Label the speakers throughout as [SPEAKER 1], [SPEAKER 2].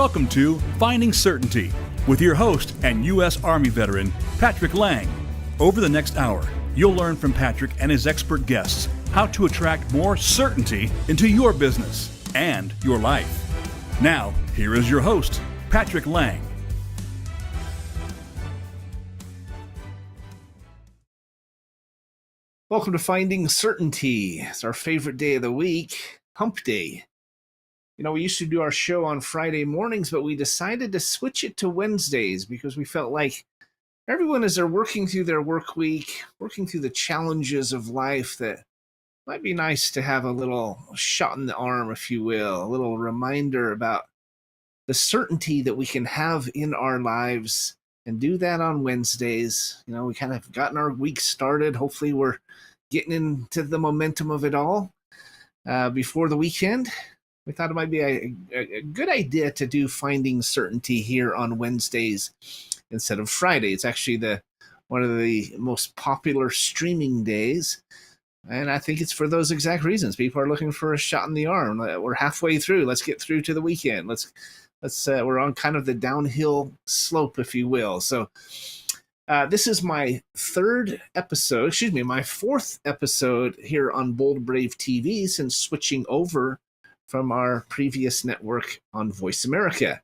[SPEAKER 1] Welcome to Finding Certainty with your host and U.S. Army veteran, Patrick Laing. Over the next hour, you'll learn from Patrick and his expert guests how to attract more certainty into your business and your life. Now, here is your host, Patrick Laing.
[SPEAKER 2] Welcome to Finding Certainty. It's our favorite day of the week, Hump Day. You know, we used to do our show on Friday mornings, but we decided to switch it to Wednesdays because we felt like everyone, as they're working through their work week, working through the challenges of life, that it might be nice to have a little shot in the arm, if you will, a little reminder about the certainty that we can have in our lives, and do that on Wednesdays. You know, we kind of gotten our week started. Hopefully we're getting into the momentum of it all before the weekend. We thought it might be a good idea to do Finding Certainty here on Wednesdays instead of Friday. It's actually one of the most popular streaming days, and I think it's for those exact reasons. People are looking for a shot in the arm. We're halfway through. Let's get through to the weekend. We're on kind of the downhill slope, if you will. So this is my fourth episode here on Bold Brave TV since switching over from our previous network on Voice America.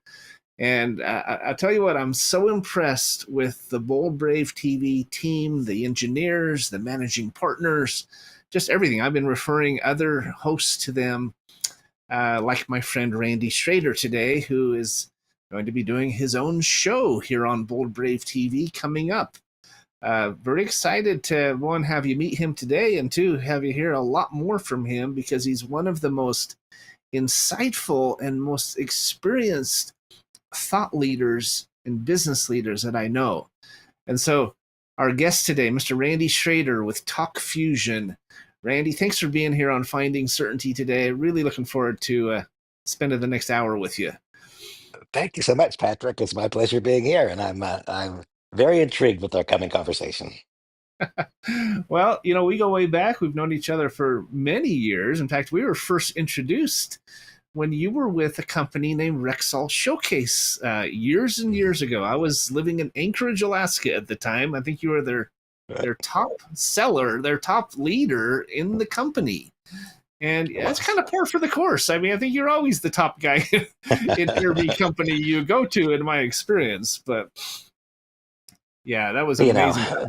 [SPEAKER 2] And I'll tell you what, I'm so impressed with the Bold Brave TV team, the engineers, the managing partners, just everything. I've been referring other hosts to them, like my friend Randy Schroeder today, who is going to be doing his own show here on Bold Brave TV coming up. Very excited to, one, have you meet him today, and two, have you hear a lot more from him, because he's one of the most insightful and most experienced thought leaders and business leaders that I know. And so our guest today, Mr. Randy Schroeder with Talk Fusion. Randy, thanks for being here on Finding Certainty today. Really looking forward to spending the next hour with you.
[SPEAKER 3] Thank you so much, Patrick. It's my pleasure being here, and I'm very intrigued with our coming conversation.
[SPEAKER 2] Well, you know, we go way back. We've known each other for many years. In fact, we were first introduced when you were with a company named Rexall Showcase years and years ago. I was living in Anchorage, Alaska at the time. I think you were their top seller, their top leader in the company. And that's kind of par for the course. I mean, I think you're always the top guy in every company you go to, in my experience. But yeah, that was amazing.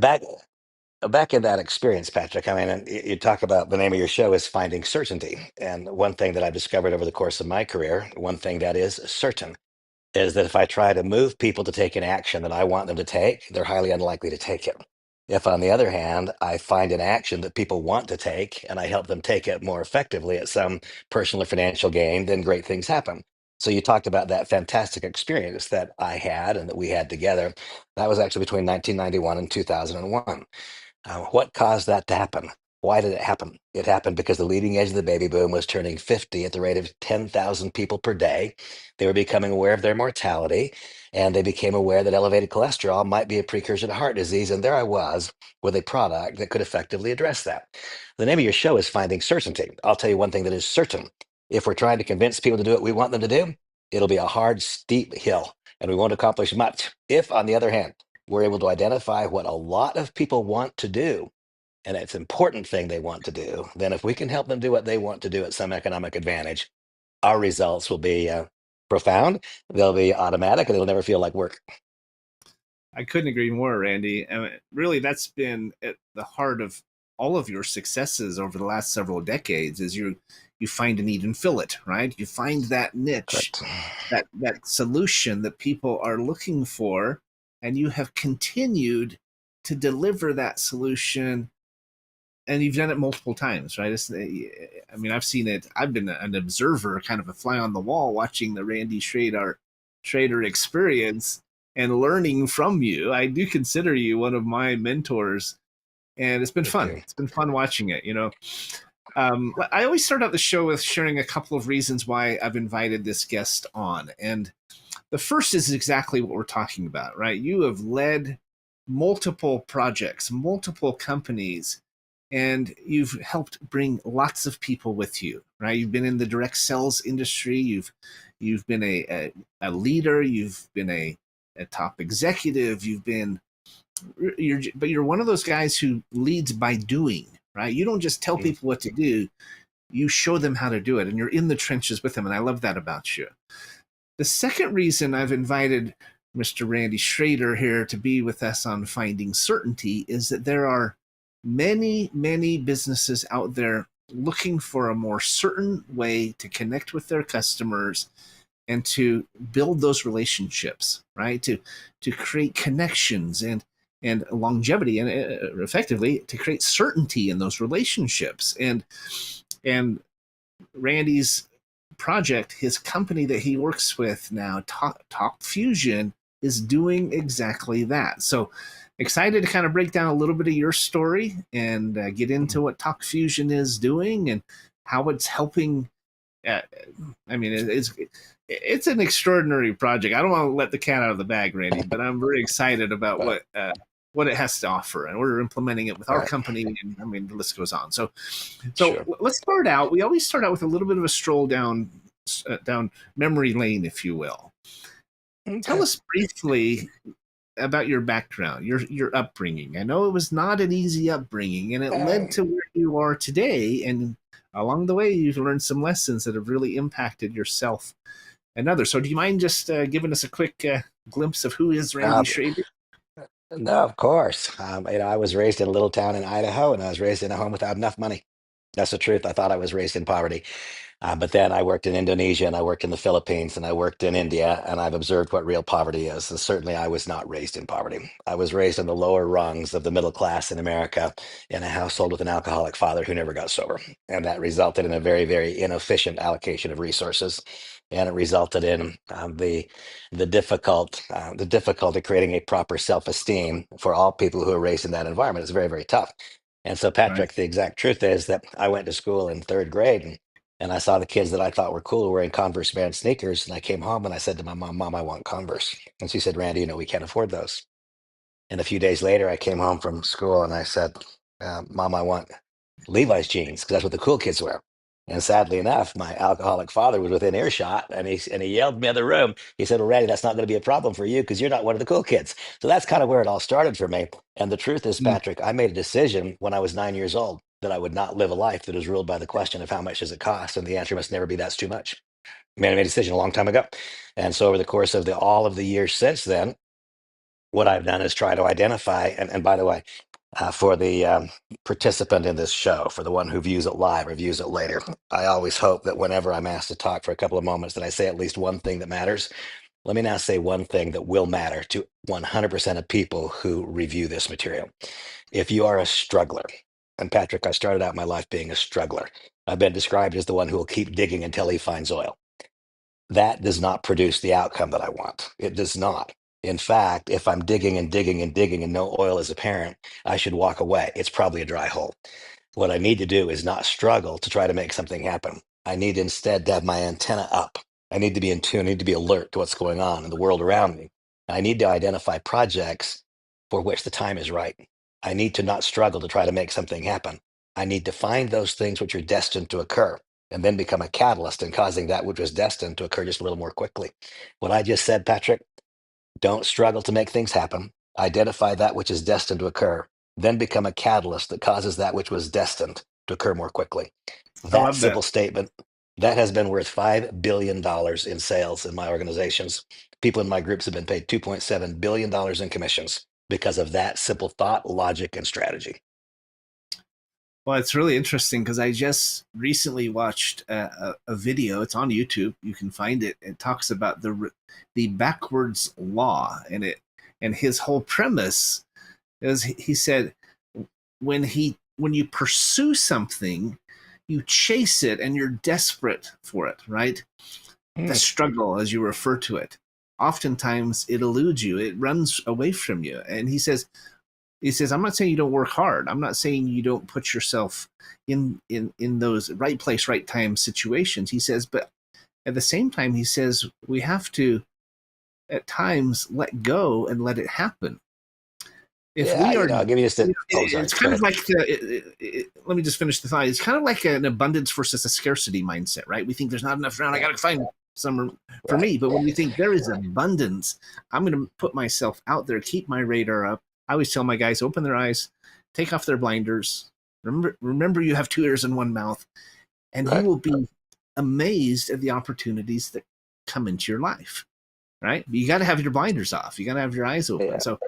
[SPEAKER 3] Back in that experience, Patrick, I mean, and you talk about the name of your show is Finding Certainty. And one thing that I've discovered over the course of my career, one thing that is certain, is that if I try to move people to take an action that I want them to take, they're highly unlikely to take it. If, on the other hand, I find an action that people want to take and I help them take it more effectively at some personal or financial gain, then great things happen. So you talked about that fantastic experience that I had and that we had together. That was actually between 1991 and 2001. What caused that to happen? Why did it happen? It happened because the leading edge of the baby boom was turning 50 at the rate of 10,000 people per day. They were becoming aware of their mortality, and they became aware that elevated cholesterol might be a precursor to heart disease. And there I was with a product that could effectively address that. The name of your show is Finding Certainty. I'll tell you one thing that is certain. If we're trying to convince people to do what we want them to do, it'll be a hard, steep hill, and we won't accomplish much. If, on the other hand, we're able to identify what a lot of people want to do, and it's an important thing they want to do, then if we can help them do what they want to do at some economic advantage, our results will be profound, they'll be automatic, and it'll never feel like work.
[SPEAKER 2] I couldn't agree more, Randy. I mean, really, that's been at the heart of all of your successes over the last several decades, is you find a need and fill it, right? You find that niche,
[SPEAKER 3] Correct.
[SPEAKER 2] that solution that people are looking for, and you have continued to deliver that solution, and you've done it multiple times, right? I mean, I've seen it. I've been an observer, kind of a fly on the wall, watching the Randy Schroeder experience and learning from you. I do consider you one of my mentors, and it's been
[SPEAKER 3] Thank
[SPEAKER 2] fun.
[SPEAKER 3] you.
[SPEAKER 2] It's been fun watching it, you know. I always start out the show with sharing a couple of reasons why I've invited this guest on. And the first is exactly what we're talking about, right? You have led multiple projects, multiple companies, and you've helped bring lots of people with you, right? You've been in the direct sales industry. You've been a leader. You've been a top executive. But you're one of those guys who leads by doing, right? You don't just tell people what to do. You show them how to do it, and you're in the trenches with them. And I love that about you. The second reason I've invited Mr. Randy Schroeder here to be with us on Finding Certainty is that there are many, many businesses out there looking for a more certain way to connect with their customers and to build those relationships, right? To create connections and longevity, and effectively to create certainty in those relationships. And Randy's project, his company that he works with now, Talk Fusion, is doing exactly that. So excited to kind of break down a little bit of your story and get into what Talk Fusion is doing and how it's helping. I mean, it's an extraordinary project. I don't want to let the cat out of the bag, Randy, but I'm very excited about what it has to offer, and we're implementing it with our company. And I mean, the list goes on. So
[SPEAKER 3] Sure.
[SPEAKER 2] let's start out. We always start out with a little bit of a stroll down memory lane, if you will.
[SPEAKER 3] Okay.
[SPEAKER 2] Tell us briefly about your background, your upbringing. I know it was not an easy upbringing, and it led to where you are today. And along the way, you've learned some lessons that have really impacted yourself and others. So, do you mind just giving us a quick glimpse of who is Randy Schroeder?
[SPEAKER 3] No, of course. I was raised in a little town in Idaho, and I was raised in a home without enough money. That's the truth. I thought I was raised in poverty. But then I worked in Indonesia, and I worked in the Philippines, and I worked in India, and I've observed what real poverty is. And certainly I was not raised in poverty. I was raised in the lower rungs of the middle class in America in a household with an alcoholic father who never got sober. And that resulted in a very, very inefficient allocation of resources. And it resulted in the difficulty creating a proper self-esteem for all people who are raised in that environment. It's very, very tough. And so,
[SPEAKER 2] Right.
[SPEAKER 3] Patrick, the exact truth is that I went to school in third grade, and I saw the kids that I thought were cool wearing Converse brand sneakers. And I came home and I said to my mom, "Mom, I want Converse." And she said, "Randy, we can't afford those." And a few days later, I came home from school and I said, "Mom, I want Levi's jeans because that's what the cool kids wear." And sadly enough, my alcoholic father was within earshot, and he yelled in the other room. He said, "Well, Randy, that's not going to be a problem for you because you're not one of the cool kids." So that's kind of where it all started for me. And the truth is,
[SPEAKER 2] Mm.
[SPEAKER 3] Patrick, I made a decision when I was 9 years old that I would not live a life that is ruled by the question of how much does it cost, and the answer must never be that's too much. I made a decision a long time ago, and so over the course of all of the years since then, what I've done is try to identify. And by the way, for the participant in this show, for the one who views it live or views it later, I always hope that whenever I'm asked to talk for a couple of moments, that I say at least one thing that matters. Let me now say one thing that will matter to 100% of people who review this material. If you are a struggler, and Patrick, I started out my life being a struggler. I've been described as the one who will keep digging until he finds oil. That does not produce the outcome that I want. It does not. In fact, if I'm digging and digging and digging and no oil is apparent, I should walk away. It's probably a dry hole. What I need to do is not struggle to try to make something happen. I need instead to have my antenna up. I need to be in tune. I need to be alert to what's going on in the world around me. I need to identify projects for which the time is right. I need to not struggle to try to make something happen. I need to find those things which are destined to occur and then become a catalyst in causing that which was destined to occur just a little more quickly. What I just said, Patrick, don't struggle to make things happen. Identify that which is destined to occur, then become a catalyst that causes that which was destined to occur more quickly.
[SPEAKER 2] I
[SPEAKER 3] That
[SPEAKER 2] love that.
[SPEAKER 3] simple statement, that has been worth $5 billion in sales in my organizations. People in my groups have been paid $2.7 billion in commissions because of that simple thought, logic, and strategy.
[SPEAKER 2] Well, it's really interesting because I just recently watched a video. It's on YouTube. You can find it. It talks about the backwards law, and his whole premise is he said when you pursue something, you chase it and you're desperate for it, right? The
[SPEAKER 3] Hmm.
[SPEAKER 2] struggle, as you refer to it, oftentimes it eludes you. It runs away from you. And he says, I'm not saying you don't work hard. I'm not saying you don't put yourself in those right place, right time situations. He says, but at the same time, he says we have to at times let go and let it happen. If
[SPEAKER 3] Yeah,
[SPEAKER 2] we are,
[SPEAKER 3] I'll give you just a. Oh, sorry.
[SPEAKER 2] it's
[SPEAKER 3] Go
[SPEAKER 2] kind of
[SPEAKER 3] ahead.
[SPEAKER 2] like let me just finish the thought. It's kind of like an abundance versus a scarcity mindset, right? We think there's not enough around. I
[SPEAKER 3] Yeah,
[SPEAKER 2] got to find some for
[SPEAKER 3] right.
[SPEAKER 2] me. But when we think there is abundance, I'm going to put myself out there, keep my radar up. I always tell my guys, open their eyes, take off their blinders. Remember, you have two ears and one mouth, and you
[SPEAKER 3] Right.
[SPEAKER 2] will be amazed at the opportunities that come into your life. Right? You got to have your blinders off. You got to have your eyes open.
[SPEAKER 3] Yeah.
[SPEAKER 2] So,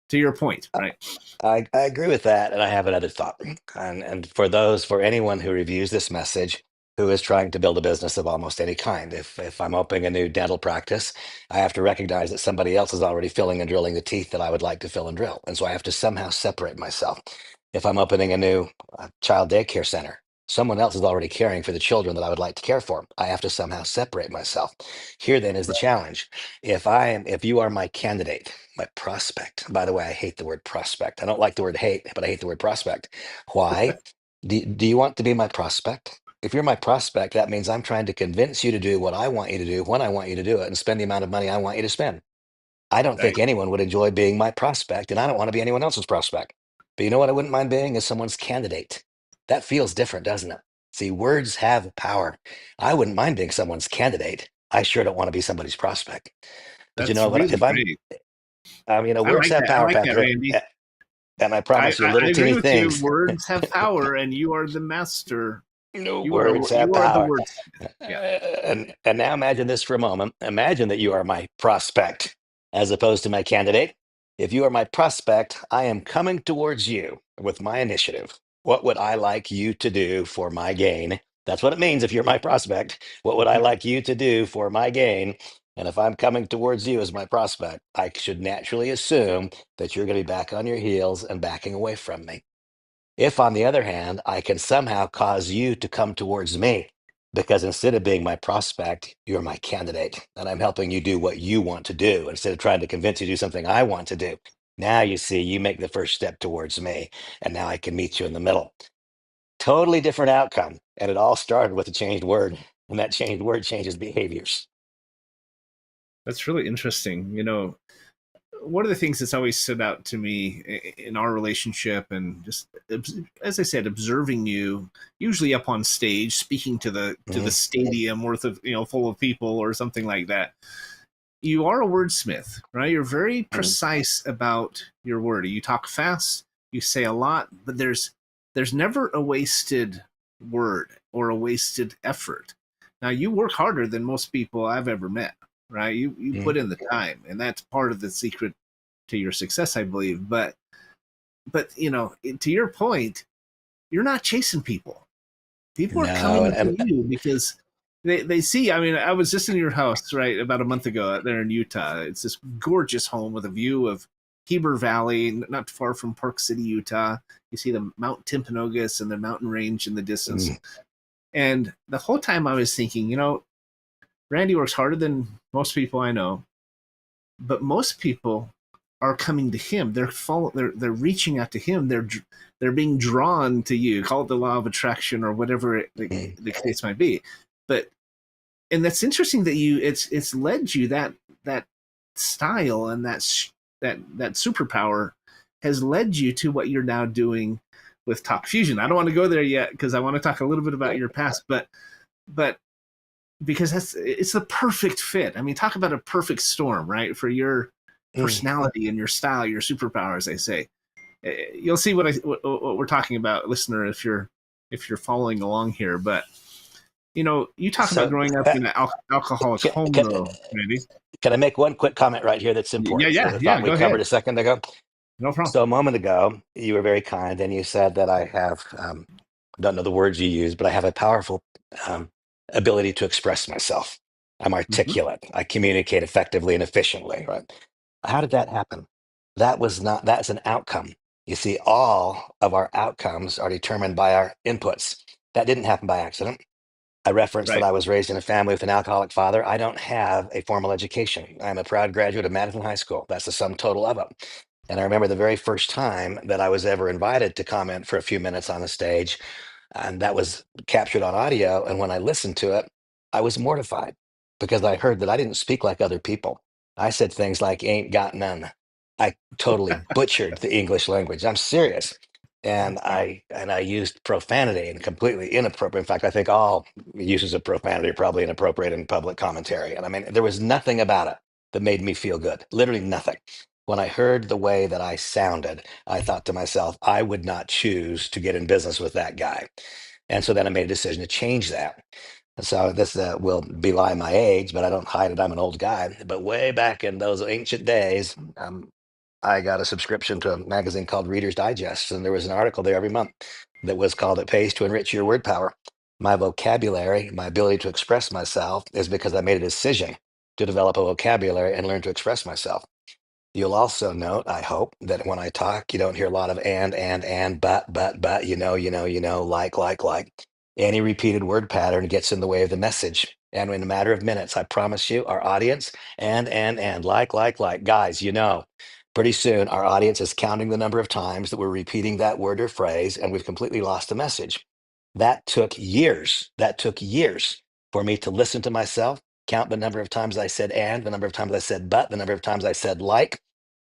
[SPEAKER 2] to your point, right?
[SPEAKER 3] I agree with that, and I have another thought. And for anyone who reviews this message, who is trying to build a business of almost any kind, if I'm opening a new dental practice, I have to recognize that somebody else is already filling and drilling the teeth that I would like to fill and drill, and so I have to somehow separate myself. If I'm opening a new child daycare center, someone else is already caring for the children that I would like to care for. I have to somehow separate myself. Here then is the challenge. If you are my candidate, my prospect. By the way, I hate the word prospect. I don't like the word hate, but I hate the word prospect. Why? Do you want to be my prospect? If you're my prospect, that means I'm trying to convince you to do what I want you to do when I want you to do it and spend the amount of money I want you to spend. I don't think
[SPEAKER 2] Right.
[SPEAKER 3] anyone would enjoy being my prospect, and I don't want to be anyone else's prospect. But you know what I wouldn't mind being is someone's candidate. That feels different, doesn't it? See, words have power. I wouldn't mind being someone's candidate. I sure don't want to be somebody's prospect. But you
[SPEAKER 2] That's
[SPEAKER 3] know what?
[SPEAKER 2] really great. I
[SPEAKER 3] Words
[SPEAKER 2] like
[SPEAKER 3] have
[SPEAKER 2] that. I
[SPEAKER 3] power,
[SPEAKER 2] like that,
[SPEAKER 3] Patrick.
[SPEAKER 2] Randy.
[SPEAKER 3] And I
[SPEAKER 2] I,
[SPEAKER 3] promise you,
[SPEAKER 2] I, I
[SPEAKER 3] little
[SPEAKER 2] agree
[SPEAKER 3] teeny
[SPEAKER 2] with you.
[SPEAKER 3] things.
[SPEAKER 2] Words have power, and you are the master.
[SPEAKER 3] No,
[SPEAKER 2] You are
[SPEAKER 3] words have
[SPEAKER 2] you are the
[SPEAKER 3] power.
[SPEAKER 2] wordsmith. Yeah,
[SPEAKER 3] And now imagine this for a moment. Imagine that you are my prospect as opposed to my candidate. If you are my prospect, I am coming towards you with my initiative. What would I like you to do for my gain? That's what it means if you're my prospect. What would I like you to do for my gain? And if I'm coming towards you as my prospect, I should naturally assume that you're going to be back on your heels and backing away from me. If, on the other hand, I can somehow cause you to come towards me, because instead of being my prospect, you're my candidate, and I'm helping you do what you want to do instead of trying to convince you to do something I want to do. Now you see, you make the first step towards me, and now I can meet you in the middle. Totally different outcome. And it all started with a changed word, and that changed word changes behaviors.
[SPEAKER 2] that's really interesting. One of the things that's always stood out to me in our relationship, and just as I said, observing you, usually up on stage, speaking to the
[SPEAKER 3] Mhm.
[SPEAKER 2] stadium worth of full of people or something like that. You are a wordsmith, right? You're very
[SPEAKER 3] Mhm.
[SPEAKER 2] precise about your word. You talk fast, you say a lot, but there's never a wasted word or a wasted effort. Now you work harder than most people I've ever met, right? You put
[SPEAKER 3] Mhm.
[SPEAKER 2] in the time, and that's part of the secret to your success, I believe. But to your point, you're not chasing people. People are
[SPEAKER 3] No,
[SPEAKER 2] coming to you because they see. I mean, I was just in your house right about a month ago there in Utah. It's this gorgeous home with a view of Heber Valley, not far from Park City, Utah. You see the Mount Timpanogos and the mountain range in the distance.
[SPEAKER 3] mm,
[SPEAKER 2] And the whole time I was thinking, Randy works harder than most people I know, but most people are coming to him. They're reaching out to him. They're being drawn to you. Call it the law of attraction or whatever
[SPEAKER 3] mm,
[SPEAKER 2] the case might be. But and that's interesting that it's led you that style and that superpower has led you to what you're now doing with Talk Fusion. I don't want to go there yet because I want to talk a little bit about your past, but because it's the perfect fit. I mean, talk about a perfect storm, right? For your
[SPEAKER 3] mm.
[SPEAKER 2] personality and your style, your superpower, as they say. You'll see what we're talking about, listener, if you're following along here. But you talk about
[SPEAKER 3] So,
[SPEAKER 2] growing up in an alcoholic
[SPEAKER 3] can,
[SPEAKER 2] home,
[SPEAKER 3] can,
[SPEAKER 2] though, Randy.
[SPEAKER 3] can I make one quick comment right here that's
[SPEAKER 2] Yeah,
[SPEAKER 3] important for
[SPEAKER 2] yeah,
[SPEAKER 3] the
[SPEAKER 2] yeah.
[SPEAKER 3] thought we
[SPEAKER 2] Go ahead.
[SPEAKER 3] covered a second ago?
[SPEAKER 2] No problem.
[SPEAKER 3] So a moment ago, you were very kind and you said that I have, don't know the words you use, but I have a powerful um, ability to express myself. I'm
[SPEAKER 2] Hmm.
[SPEAKER 3] articulate. I communicate effectively and efficiently, right? How did that happen? That's an outcome. You see, all of our outcomes are determined by our inputs. That didn't happen by accident. I referenced that
[SPEAKER 2] Right.
[SPEAKER 3] I was raised in a family with an alcoholic father. I don't have a formal education. I'm a proud graduate of Madison High School. That's the sum total of it. And I remember the very first time that I was ever invited to comment for a few minutes on the stage, and that was captured on audio. And when I listened to it, I was mortified because I heard that I didn't speak like other people. I said things like, ain't got none. I totally butchered the English language. I'm serious. and I used profanity and completely inappropriate. In fact, I think all uses of profanity are probably inappropriate in public commentary. And I mean, there was nothing about it that made me feel good. Literally nothing. When I heard the way that I sounded, I thought to myself, I would not choose to get in business with that guy. And so then I made a decision to change that. And so this will belie my age, but I don't hide it. I'm an old guy. But way back in those ancient days, I got a subscription to a magazine called Reader's Digest, and there was an article there every month that was called "It Pays to Enrich Your Word Power." My vocabulary, my ability to express myself, is because I made a decision to develop a vocabulary and learn to express myself. You'll also note, I hope, that when I talk, you don't hear a lot of and, but, like. Any repeated word pattern gets in the way of the message. And in a matter of minutes, I promise you, our audience, and, like. Guys, pretty soon our audience is counting the number of times that we're repeating that word or phrase, and we've completely lost the message. That took years. That took years for me to listen to myself, count the number of times I said and, the number of times I said but, the number of times I said like,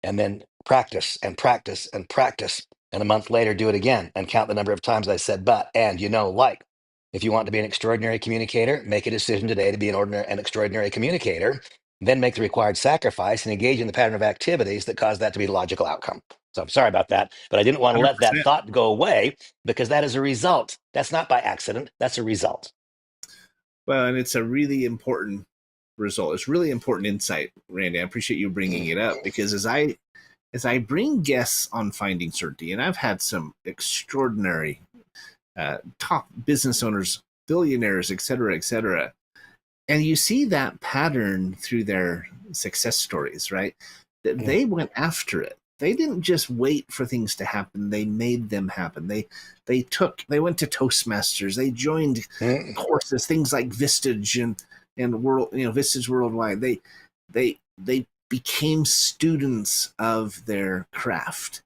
[SPEAKER 3] and then practice and practice and practice. And a month later, do it again and count the number of times I said but, and, like. If you want to be an extraordinary communicator, make a decision today to be an extraordinary communicator, then make the required sacrifice and engage in the pattern of activities that cause that to be the logical outcome. So I'm sorry about that, but I didn't want to let that
[SPEAKER 2] 100%.
[SPEAKER 3] thought go away because that is a result. That's not by accident. That's a result.
[SPEAKER 2] Well, and it's a really important result. It's really important insight, Randy. I appreciate you bringing it up because as I bring guests on finding certainty, and I've had some extraordinary top business owners, billionaires, et cetera, and you see that pattern through their success stories, right? That they went after it. They didn't just wait for things to happen. They made them happen. They went to Toastmasters. They joined
[SPEAKER 3] Mm,
[SPEAKER 2] courses, things like Vistage and World, Vistage Worldwide. They became students of their craft.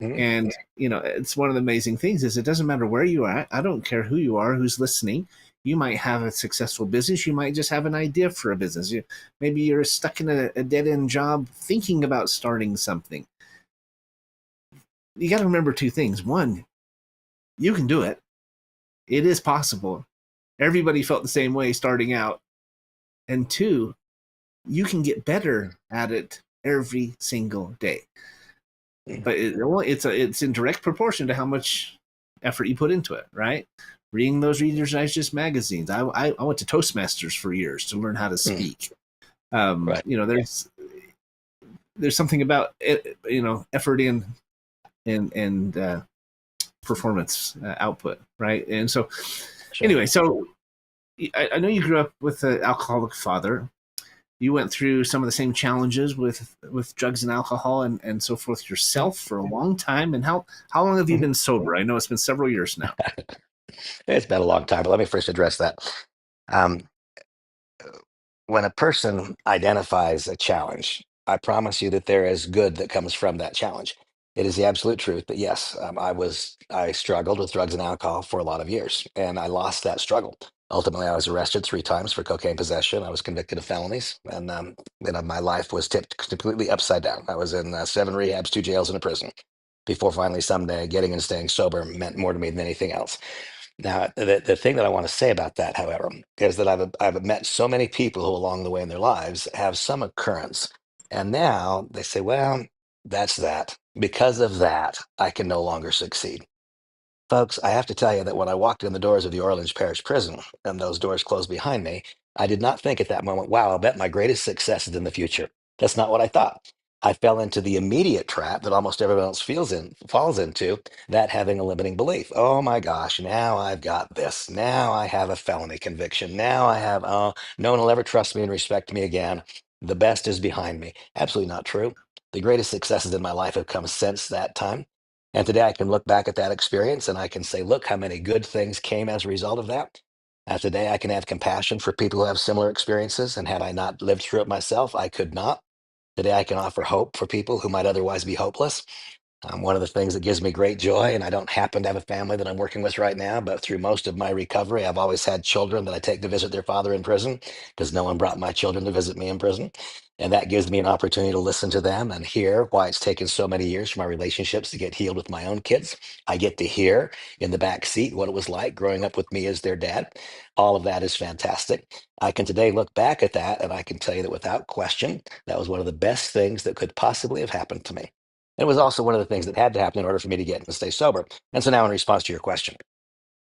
[SPEAKER 3] mm,
[SPEAKER 2] And it's one of the amazing things is it doesn't matter where you are. I don't care who you are, who's listening. You might have a successful business. You might just have an idea for a business. Maybe you're stuck in a dead end job thinking about starting something. You got to remember two things. One, you can do it. It is possible. Everybody felt the same way starting out. And two, you can get better at it every single day. But it's in direct proportion to how much effort you put into it, right? Reading those Reader's Digest magazines. I went to Toastmasters for years to learn how to
[SPEAKER 3] mm.
[SPEAKER 2] speak.
[SPEAKER 3] Right.
[SPEAKER 2] There's something about it, effort and performance output, right? And so
[SPEAKER 3] Sure.
[SPEAKER 2] anyway, so I know you grew up with an alcoholic father. You went through some of the same challenges with drugs and alcohol and so forth yourself for a long time. And how long have you
[SPEAKER 3] Mhm.
[SPEAKER 2] been sober? I know it's been several years now.
[SPEAKER 3] It's been a long time, but let me first address that. Um, when a person identifies a challenge, I promise you that there is good that comes from that challenge. It is the absolute truth. But yes, I struggled with drugs and alcohol for a lot of years, and I lost that struggle. Ultimately, I was arrested 3 times for cocaine possession. I was convicted of felonies, and my life was tipped completely upside down. I was in 7 rehabs, 2 jails, and a prison before finally someday getting and staying sober meant more to me than anything else. Now, the thing that I want to say about that, however, is that I've met so many people who along the way in their lives have some occurrence. And now they say, well, that's that. Because of that, I can no longer succeed. Folks, I have to tell you that when I walked in the doors of the Orleans Parish Prison and those doors closed behind me, I did not think at that moment, wow, I'll bet my greatest success is in the future. That's not what I thought. I fell into the immediate trap that almost everyone else falls into, that having a limiting belief. Oh my gosh, now I've got this. Now I have a felony conviction. Now I have, oh, no one will ever trust me and respect me again. The best is behind me. Absolutely not true. The greatest successes in my life have come since that time. And today I can look back at that experience and I can say, look how many good things came as a result of that. Today I can have compassion for people who have similar experiences. And had I not lived through it myself, I could not. Today I can offer hope for people who might otherwise be hopeless. One of the things that gives me great joy, and I don't happen to have a family that I'm working with right now, but through most of my recovery, I've always had children that I take to visit their father in prison because no one brought my children to visit me in prison. And that gives me an opportunity to listen to them and hear why it's taken so many years for my relationships to get healed with my own kids. I get to hear in the back seat what it was like growing up with me as their dad. All of that is fantastic. I can today look back at that and I can tell you that without question, that was one of the best things that could possibly have happened to me. It was also one of the things that had to happen in order for me to get and stay sober. And so now, in response to your question,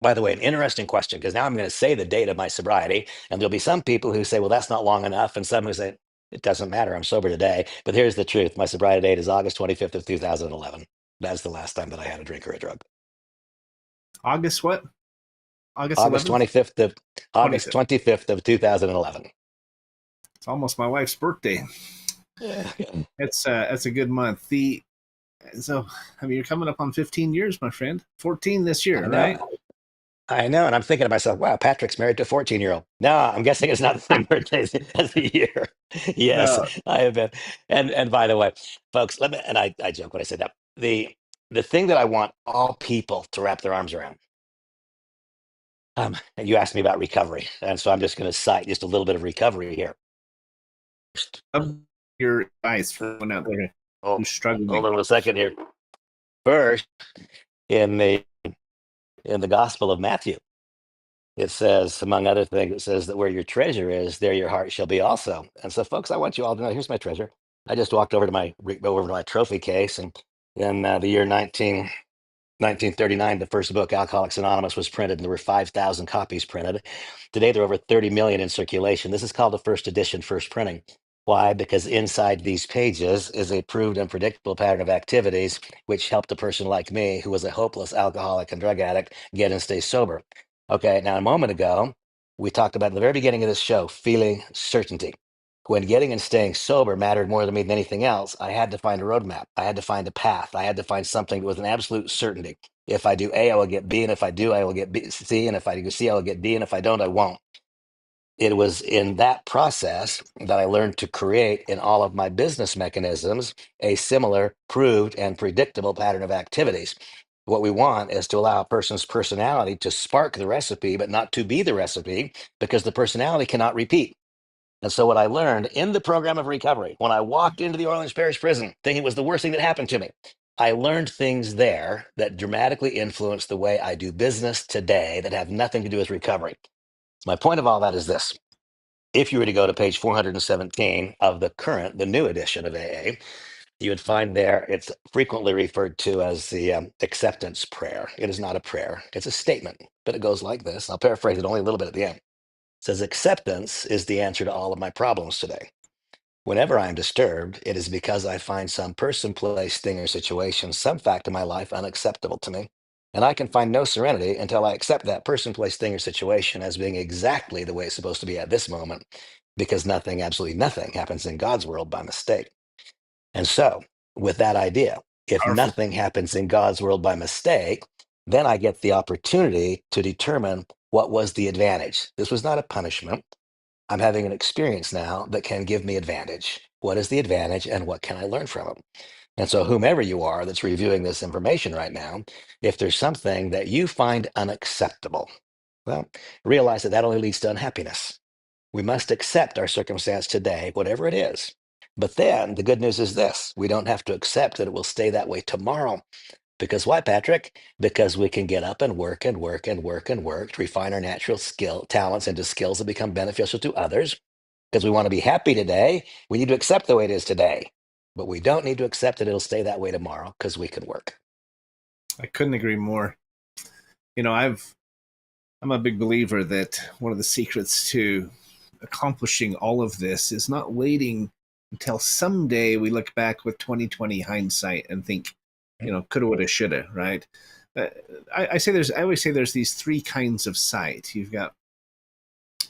[SPEAKER 3] by the way, an interesting question, because now I'm going to say the date of my sobriety, and there'll be some people who say, well, that's not long enough. And some who say, it doesn't matter. I'm sober today. But here's the truth. My sobriety date is August 25th of 2011. That's the last time that I had a drink or a drug.
[SPEAKER 2] August what? August
[SPEAKER 3] August
[SPEAKER 2] 11th?
[SPEAKER 3] 25th of August
[SPEAKER 2] 25th.
[SPEAKER 3] 25th of 2011.
[SPEAKER 2] It's almost my wife's birthday.
[SPEAKER 3] Yeah.
[SPEAKER 2] That's a good month. I mean, you're coming up on 15 years, my friend. 14 this year,
[SPEAKER 3] I
[SPEAKER 2] right?
[SPEAKER 3] know. I know. And I'm thinking to myself, wow, Patrick's married to a 14-year-old. No, I'm guessing it's not the same birthday as the year. Yes,
[SPEAKER 2] No,
[SPEAKER 3] I have been. And by the way, folks, let me, and I joke when I say that. The thing that I want all people to wrap their arms around. And you asked me about recovery. And so I'm just going to cite just a little bit of recovery here.
[SPEAKER 2] of your advice for anyone out there
[SPEAKER 3] Oh,
[SPEAKER 2] who's struggling.
[SPEAKER 3] hold on a second here. First, in the in the Gospel of Matthew, it says, among other things, it says that where your treasure is, there your heart shall be also. And so, folks, I want you all to know, here's my treasure. I just walked over to my trophy case, and in the year 1939, the first book, Alcoholics Anonymous, was printed, and there were 5,000 copies printed. Today, there are over 30 million in circulation. This is called the first edition, first printing. Why? Because inside these pages is a proved and predictable pattern of activities which helped a person like me, who was a hopeless alcoholic and drug addict, get and stay sober. Okay, now a moment ago, we talked about at the very beginning of this show, feeling certainty. When getting and staying sober mattered more to me than anything else, I had to find a roadmap. I had to find a path. I had to find something with an absolute certainty. If I do A, I will get B, and if I do, I will get B, C, and if I do C, I will get D, and if I don't, I won't. It was in that process that I learned to create in all of my business mechanisms a similar, proved, and predictable pattern of activities. What we want is to allow a person's personality to spark the recipe, but not to be the recipe, because the personality cannot repeat. And so, what I learned in the program of recovery, when I walked into the Orleans Parish Prison, thinking it was the worst thing that happened to me, I learned things there that dramatically influenced the way I do business today that have nothing to do with recovery. My point of all that is this. If you were to go to page 417 of the new edition of AA, you would find there it's frequently referred to as the acceptance prayer. It is not a prayer, it's a statement, but it goes like this. I'll paraphrase it only a little bit at the end. It says, acceptance is the answer to all of my problems today. Whenever I am disturbed, it is because I find some person, place, thing, or situation, some fact in my life unacceptable to me. And I can find no serenity until I accept that person, place, thing, or situation as being exactly the way it's supposed to be at this moment, because nothing, absolutely nothing, happens in God's world by mistake. And so, with that idea, if
[SPEAKER 2] Powerful.
[SPEAKER 3] nothing happens in God's world by mistake, then I get the opportunity to determine what was the advantage. This was not a punishment. I'm having an experience now that can give me advantage. What is the advantage and what can I learn from it? And so, whomever you are that's reviewing this information right now, if there's something that you find unacceptable, well, realize that that only leads to unhappiness. We must accept our circumstance today, whatever it is. But then the good news is this: we don't have to accept that it will stay that way tomorrow. Because why, Patrick? Because we can get up and work and work and work and work to refine our natural talents into skills that become beneficial to others. Because we want to be happy today, we need to accept the way it is today. But we don't need to accept that it'll stay that way tomorrow because we can work.
[SPEAKER 2] I couldn't agree more. You know, I'm a big believer that one of the secrets to accomplishing all of this is not waiting until someday we look back with 2020 hindsight and think, coulda, woulda, shoulda, right? Uh, I always say there's these three kinds of sight. You've got